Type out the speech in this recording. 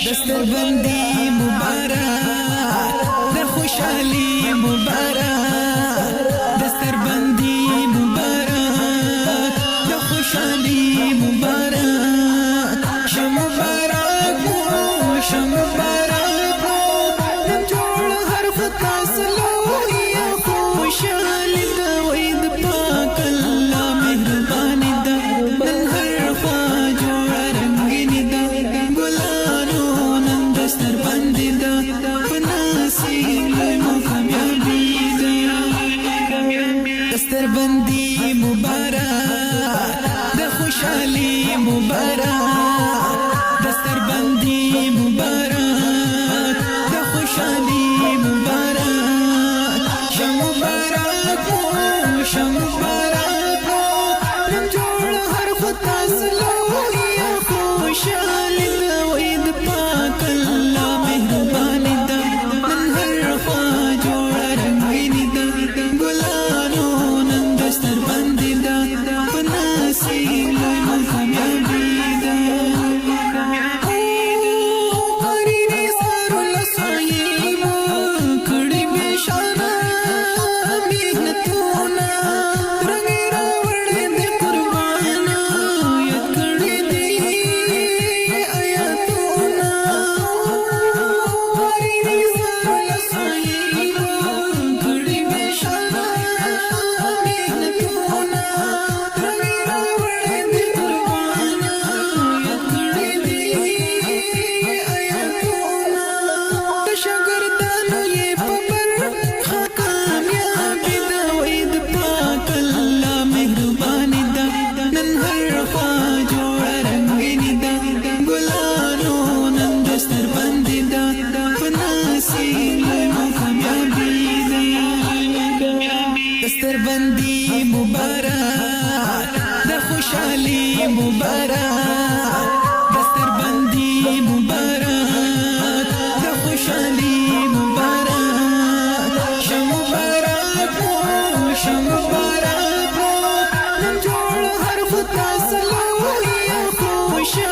دستربندی مبارک د خوشحالی مبارک دستربندی مبارک د خوشحالی مبارک مبارک مبارک نن جوړ هر خطا سلو یا خوشحالی د وید پاک الله مهربان ده نن هر خوا جوړ رنگین ده ګلانو نن دستربندی ده پناسیب مو کامیابی ده دستربندی مبارک د خوشحالی مبارک دستربندی مبارک د خوشحالی مبارک مبارک مبارک نن جوړ هر خطا سلو یا خوشحالی د وید پاک الله مهربان ده نن هر خوا جوړ رنگین ده ګلانو نن دستربندی ده پناسیب مو کامیابی ده دستربندی مبارک د خوشحالی مبارک